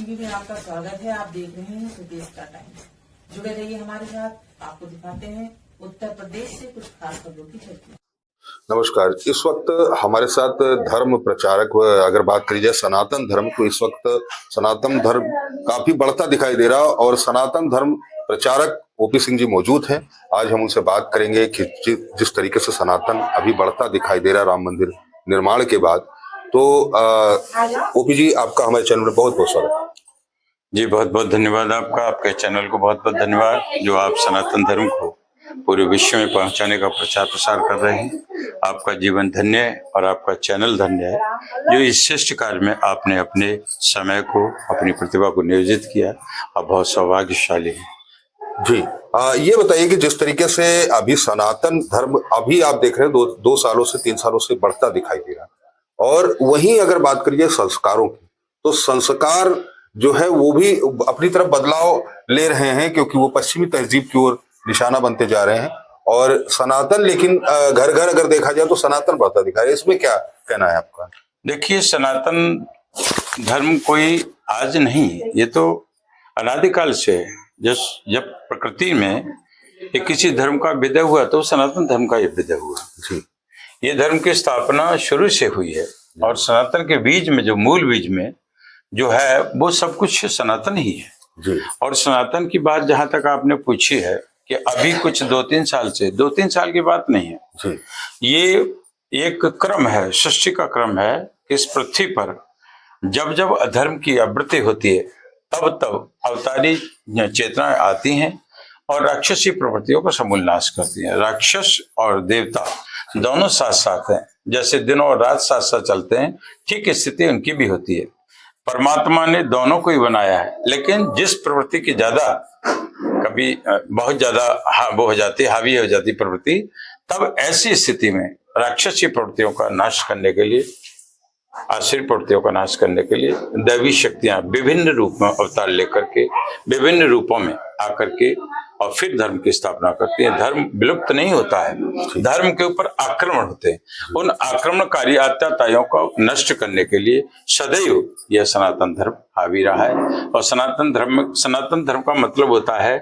TV में आपका स्वागत है। आप देख रहे हैं प्रदेश का टाइम्स। जुड़े रहिए हमारे साथ, आपको दिखाते हैं उत्तर प्रदेश से कुछ खास खबरों की झलकी। नमस्कार। इस वक्त हमारे साथ धर्म प्रचारक, अगर बात करी जाए सनातन धर्म, तो इस वक्त सनातन धर्म काफी बढ़ता दिखाई दे रहा और सनातन धर्म प्रचारक ओपी सिंह जी मौजूद हैं। आज हम उनसे बात करेंगे कि जिस तरीके से सनातन अभी बढ़ता दिखाई दे रहा राम मंदिर निर्माण के बाद। तो ओपी जी, आपका हमारे चैनल में बहुत बहुत स्वागत है। जी, बहुत बहुत धन्यवाद आपका। आपके चैनल को बहुत बहुत धन्यवाद जो आप सनातन धर्म को पूरे विश्व में पहुंचाने का प्रचार प्रसार कर रहे हैं। आपका जीवन धन्य है और आपका चैनल धन्य है जो इस श्रेष्ठ कार्य में आपने अपने समय को, अपनी प्रतिभा को नियोजित किया। आप बहुत सौभाग्यशाली हैं। जी, ये बताइए कि जिस तरीके से अभी सनातन धर्म अभी आप देख रहे हैं दो सालों से 3 सालों से बढ़ता दिखाई दे रहा, और वहीं अगर बात करिए संस्कारों की, तो संस्कार जो है वो भी अपनी तरफ बदलाव ले रहे हैं, क्योंकि वो पश्चिमी तहजीब की ओर निशाना बनते जा रहे हैं। और सनातन, लेकिन घर घर अगर देखा जाए तो सनातन बढ़ता दिखा है। इसमें क्या कहना है आपका? देखिए, सनातन धर्म कोई आज नहीं, ये तो अनादिकाल से है। जब प्रकृति में किसी धर्म का विदय हुआ तो सनातन धर्म का ये विदय हुआ। जी, ये धर्म की स्थापना शुरू से हुई है और सनातन के बीज में, जो मूल बीज में जो है, वो सब कुछ सनातन ही है। जी। और सनातन की बात जहां तक आपने पूछी है कि अभी कुछ 2-3 साल से, 2-3 साल की बात नहीं है जी। ये एक क्रम है, सृष्टि का क्रम है। इस पृथ्वी पर जब जब अधर्म की आवृत्ति होती है तब तब अवतारी चेतनाएं आती हैं और राक्षसी प्रवृत्तियों का समूल नाश करती हैं। राक्षस और देवता दोनों साथ साथ हैं, जैसे दिन और रात साथ साथ चलते हैं, ठीक स्थिति उनकी भी होती है। परमात्मा ने दोनों को ही बनाया है, लेकिन जिस प्रवृत्ति की ज्यादा, कभी बहुत ज्यादा वो हो जाती, हावी हो जाती प्रवृत्ति, तब ऐसी स्थिति में राक्षसी प्रवृत्तियों का नाश करने के लिए, आश्चर्य प्रवृत्तियों का नाश करने के लिए दैवी शक्तियां विभिन्न रूप में अवतार लेकर के, विभिन्न रूपों में आकर के और फिर धर्म की स्थापना करती है। धर्म विलुप्त नहीं होता है, धर्म के ऊपर आक्रमण होते हैं। उन आक्रमणकारी अत्याचारियों को नष्ट करने के लिए सदैव यह सनातन धर्म हावी रहा है। और सनातन धर्म का मतलब होता है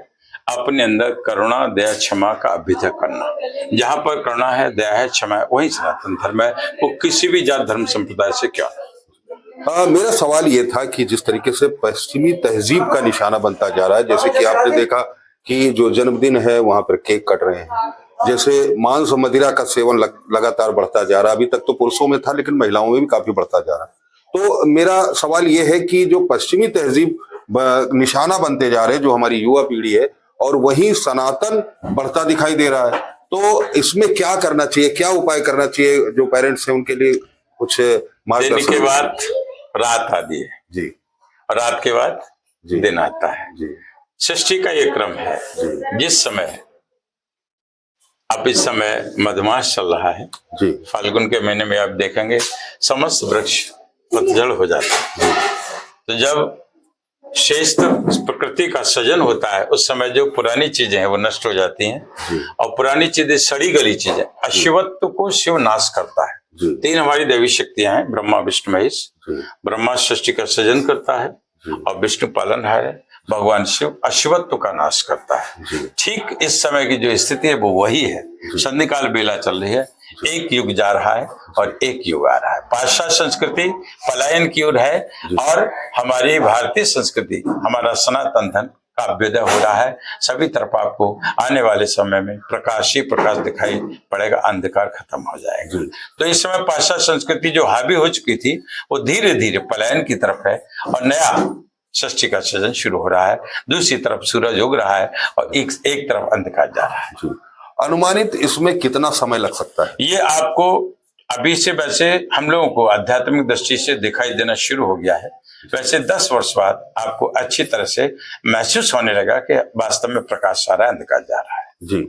अपने अंदर करुणा, दया, क्षमा का अभ्युदय करना। जहां पर करुणा है, दया है, क्षमा है, वही सनातन धर्म है। वो किसी भी जात धर्म संप्रदाय से क्या। मेरा सवाल ये था कि जिस तरीके से पश्चिमी तहजीब का निशाना बनता जा रहा है, जैसे कि आपने देखा कि जो जन्मदिन है वहां पर केक कट रहे हैं, जैसे मांस और मदिरा का सेवन लगातार बढ़ता जा रहा है। अभी तक तो पुरुषों में था, लेकिन महिलाओं में भी काफी बढ़ता जा रहा है। तो मेरा सवाल ये है कि जो पश्चिमी तहजीब निशाना बनते जा रहे हैं, जो हमारी युवा पीढ़ी है, और वहीं सनातन बढ़ता दिखाई दे रहा है, तो इसमें क्या करना चाहिए, क्या उपाय करना चाहिए? जो पेरेंट्स हैं उनके लिए कुछ मार्गदर्शन। दिन के बाद रात आती है जी, और रात के बाद दिन आता है। जी, सृष्टि का ये क्रम है। जिस समय, अब इस समय मधुमास चल रहा है जी, फाल्गुन के महीने में, आप देखेंगे समस्त वृक्ष पतझड़ हो जाते हैं। तो जब श्रेष्ठ प्रकृति का सृजन होता है, उस समय जो पुरानी चीजें हैं वो नष्ट हो जाती हैं और पुरानी चीजें, सड़ी गली चीजें, अशिवत्व को शिव नाश करता है। 3 हमारी दैवी शक्तियां हैं, ब्रह्मा, विष्णु, महेश। ब्रह्मा सृष्टि का सृजन करता है और विष्णु पालनहार है। भगवान शिव अशिवत्व का नाश करता है। ठीक इस समय की जो स्थिति है वो वही है। संधिकाल बेला चल रही है, एक युग जा रहा है और एक युग आ रहा है। पाश्चात्य संस्कृति पलायन की ओर है और हमारी भारतीय संस्कृति, हमारा सनातन धर्म का अभ्युदय हो रहा है। सभी तरफ आपको आने वाले समय में प्रकाश ही प्रकाश दिखाई पड़ेगा, अंधकार खत्म हो जाएगा। तो इस समय पाश्चात्य संस्कृति जो हावी हो चुकी थी वो धीरे धीरे पलायन की तरफ है और नया सृष्टि का सृजन शुरू हो रहा है। दूसरी तरफ सूरज उग रहा है और एक तरफ अंधकार जा रहा है। अनुमानित इसमें कितना समय लग सकता है? ये आपको अभी से, वैसे हम लोगों को आध्यात्मिक दृष्टि से दिखाई देना शुरू हो गया है, वैसे 10 वर्ष बाद आपको अच्छी तरह से महसूस होने लगा कि वास्तव में प्रकाश आ रहा है, अंधकार जा रहा है। जी,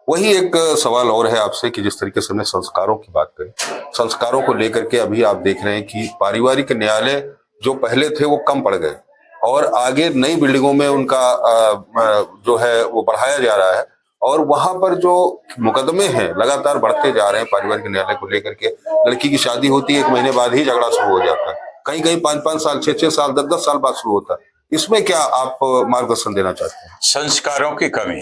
वही एक सवाल और है आपसे कि जिस तरीके से हमने संस्कारों की बात करी, संस्कारों को लेकर के अभी आप देख रहे हैं कि पारिवारिक न्यायालय जो पहले थे वो कम पड़ गए और आगे नई बिल्डिंगों में उनका जो है वो बढ़ाया जा रहा है, और वहां पर जो मुकदमे हैं लगातार बढ़ते जा रहे हैं पारिवारिक न्यायालय को लेकर के। लड़की की शादी होती है, 1 महीने बाद ही झगड़ा शुरू हो जाता है, कहीं कहीं 5-5 साल, 6-6 साल, 10-10 साल बाद शुरू होता है। इसमें क्या आप मार्गदर्शन देना चाहते हैं? संस्कारों की कमी,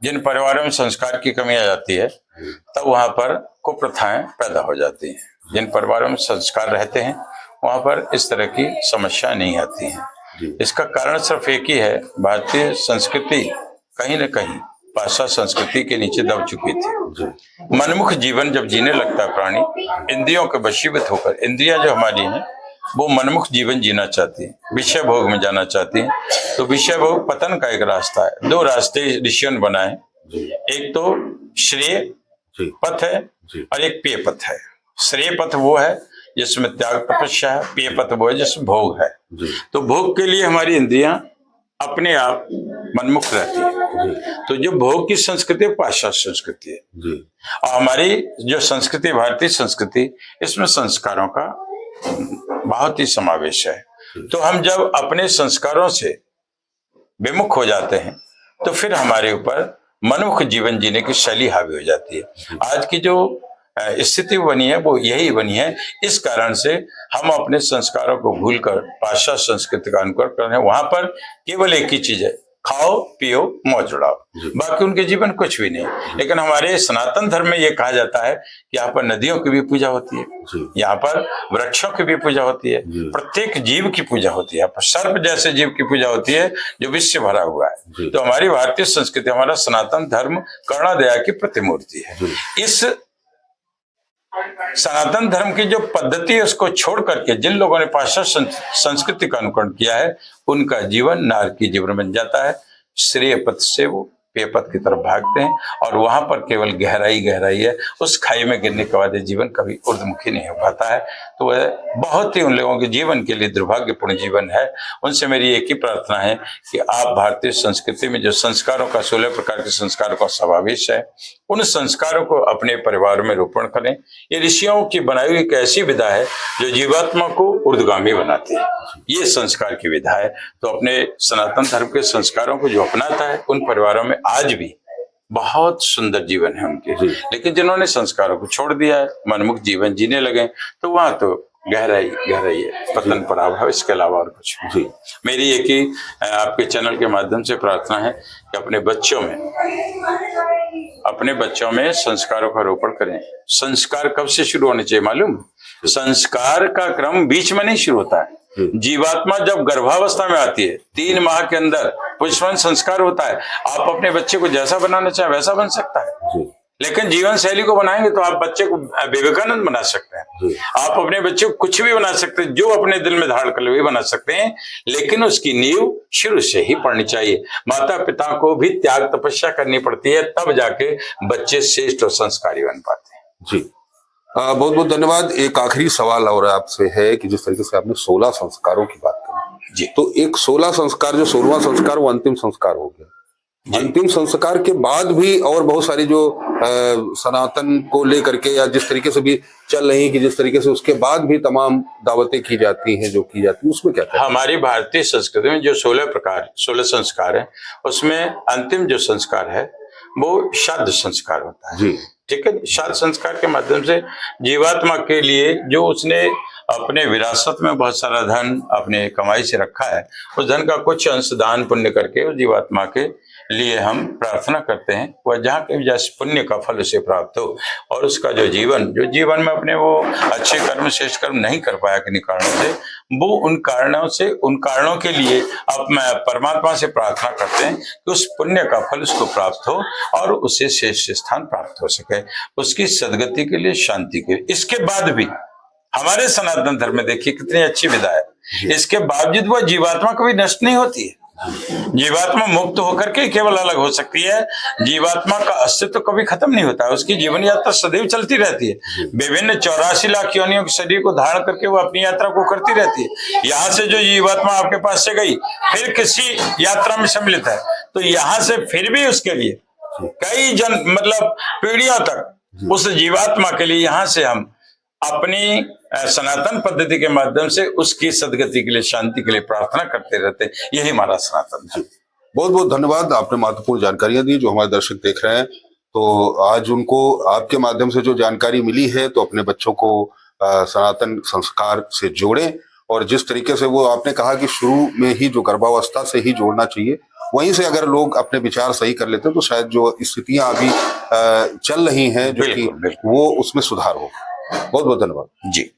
जिन परिवारों में संस्कार की कमी आ जाती है तब वहां पर कुप्रथाएं पैदा हो जाती हैं। जिन परिवारों में संस्कार रहते हैं वहां पर इस तरह की समस्या नहीं आती हैं। इसका कारण सिर्फ एक ही है, भारतीय संस्कृति कहीं न कहीं पाश्चात्य संस्कृति के नीचे दब चुकी थी। मनमुख जीवन जब जीने लगता है प्राणी, इंद्रियों के वशीभूत होकर, इंद्रियां जो हमारी हैं वो मनमुख जीवन जीना चाहती है, विषय भोग में जाना चाहती है, तो विषय भोग पतन का एक रास्ता है। दो रास्ते ऋषियों ने बनाए, एक तो श्रेय पथ है और एक पेय पथ है। श्रेय पथ वो है जिसमें त्याग तपस्या है, पेय पथ वो है जिसमें भोग है। तो भोग के लिए हमारी इंद्रियां अपने आप मनमुख रहती है। तो जो भोग की संस्कृति पाश्चात्य संस्कृति है, और हमारी जो संस्कृति भारतीय संस्कृति, इसमें संस्कारों का बहुत ही समावेश है। तो हम जब अपने संस्कारों से विमुख हो जाते हैं तो फिर हमारे ऊपर मनमुख जीवन जीने की शैली हावी हो जाती है। आज की जो स्थिति बनी है वो यही बनी है। इस कारण से हम अपने संस्कारों को भूलकर पाश्चात्य संस्कृति का अनुकरण कर रहे हैं। वहां पर केवल एक ही चीज है, खाओ पियो मौज उड़ाओ, बाकी उनके जीवन कुछ भी नहीं। लेकिन हमारे सनातन धर्म में ये कहा जाता है कि यहाँ पर नदियों की भी पूजा होती है, यहाँ पर वृक्षों की भी पूजा होती है, प्रत्येक जीव की पूजा होती है, यहाँ पर सर्प जैसे जीव की पूजा होती है जो विश्व से भरा हुआ है। तो हमारी भारतीय संस्कृति, हमारा सनातन धर्म करुणा दया की प्रतिमूर्ति है। इस सनातन धर्म की जो पद्धति है उसको छोड़ करके जिन लोगों ने पाश्चात्य संस्कृति का अनुकरण किया है उनका जीवन नारकीय जीवन बन जाता है। श्रेय पथ से वो पेय पथ की तरफ भागते हैं और वहां पर केवल गहराई गहराई है। उस खाई में गिरने के बाद जीवन कभी ऊर्ध्वमुखी नहीं हो पाता है। तो वह बहुत ही उन लोगों के जीवन के लिए दुर्भाग्यपूर्ण जीवन है। उनसे मेरी एक ही प्रार्थना है कि आप भारतीय संस्कृति में जो संस्कारों का 16 प्रकार के संस्कारों का समावेश है, उन संस्कारों को अपने परिवार में रोपण करें। ये ऋषियों की बनाई हुई एक ऐसी विधा है जो जीवात्मा को ऊर्ध्वगामी बनाती है। ये संस्कार की विधा है। तो अपने सनातन धर्म के संस्कारों को जो अपनाता है उन परिवारों में आज भी बहुत सुंदर जीवन है उनके। लेकिन जिन्होंने संस्कारों को छोड़ दिया है, मनमुख जीवन जीने लगे, तो वहां तो गहराई गहराई है, पतन पराभव, इसके अलावा और कुछ नहीं। मेरी एक ही आपके चैनल के माध्यम से प्रार्थना है कि अपने बच्चों में संस्कारों का रोपण करें। संस्कार कब से शुरू होने चाहिए मालूम? संस्कार का क्रम बीच में नहीं शुरू होता है। जीवात्मा जब गर्भावस्था में आती है 3 माह के अंदर पुष्पन संस्कार होता है। आप अपने बच्चे को जैसा बनाना चाहें वैसा बन सकता है, लेकिन जीवन शैली को बनाएंगे तो आप बच्चे को विवेकानंद बना सकते हैं। आप अपने बच्चे को कुछ भी बना सकते हैं, जो अपने दिल में धारण कर ले वही बना सकते हैं, लेकिन उसकी नींव शुरू से ही पड़नी चाहिए। माता पिता को भी त्याग तपस्या करनी पड़ती है, तब जाके बच्चे श्रेष्ठ और संस्कारी बन पाते हैं। जी, बहुत बहुत धन्यवाद। एक आखिरी सवाल और आपसे है कि जिस तरीके से आपने 16 संस्कारों की बात करी जी, तो एक 16 संस्कार, जो 16वां संस्कार वो अंतिम संस्कार हो गया। अंतिम संस्कार के बाद भी और बहुत सारी जो सनातन को लेकर के या जिस तरीके से भी चल रही कि जिस तरीके से उसके बाद भी तमाम दावतें की जाती हैं, जो की जाती है, उसमें क्या है? हमारी भारतीय संस्कृति में जो 16 संस्कार है, उसमें अंतिम जो संस्कार है वो श्राद्ध संस्कार होता है जी। ठीक है, श्राद्ध संस्कार के माध्यम से जीवात्मा के लिए जो उसने अपने विरासत में बहुत सारा धन अपने कमाई से रखा है, उस धन का कुछ अंश दान पुण्य करके उस जीवात्मा के लिए हम प्रार्थना करते हैं वह जहाँ के जैसे पुण्य का फल उसे प्राप्त हो, और उसका जो जीवन में अपने वो अच्छे कर्म श्रेष्ठ कर्म नहीं कर पाया किन्हीं कारणों से, वो उन कारणों के लिए अब मैं परमात्मा से प्रार्थना करते हैं कि उस पुण्य का फल उसको प्राप्त हो और उसे श्रेष्ठ स्थान प्राप्त हो सके, उसकी सदगति के लिए, शांति के लिए। इसके बाद भी हमारे सनातन धर्म में देखिए कितनी अच्छी विधा है, इसके बावजूद वह जीवात्मा कभी नष्ट नहीं होती है। जीवात्मा मुक्त होकर के केवल अलग हो सकती है। जीवात्मा का अस्तित्व कभी खत्म नहीं होता है, उसकी जीवन यात्रा सदैव चलती रहती है। विभिन्न 84 लाख योनियों के शरीर को धारण करके वो अपनी यात्रा को करती रहती है। यहाँ से जो जीवात्मा आपके पास से गई फिर किसी यात्रा में सम्मिलित है, तो यहाँ से फिर भी उसके लिए कई पीढ़ियों तक उस जीवात्मा के लिए यहाँ से हम अपनी सनातन पद्धति के माध्यम से उसकी सदगति के लिए, शांति के लिए प्रार्थना करते रहते। यही हमारा सनातन है। बहुत बहुत धन्यवाद, आपने महत्वपूर्ण जानकारियां दी। जो हमारे दर्शक देख रहे हैं तो आज उनको आपके माध्यम से जो जानकारी मिली है, तो अपने बच्चों को सनातन संस्कार से जोड़ें और जिस तरीके से वो आपने कहा कि शुरू में ही जो गर्भावस्था से ही जोड़ना चाहिए, वहीं से अगर लोग अपने विचार सही कर लेते हैं तो शायद जो स्थितियां अभी चल रही हैं जो कि बिल्कुल, बिल्कुल। वो उसमें सुधार हो। बहुत बहुत धन्यवाद जी।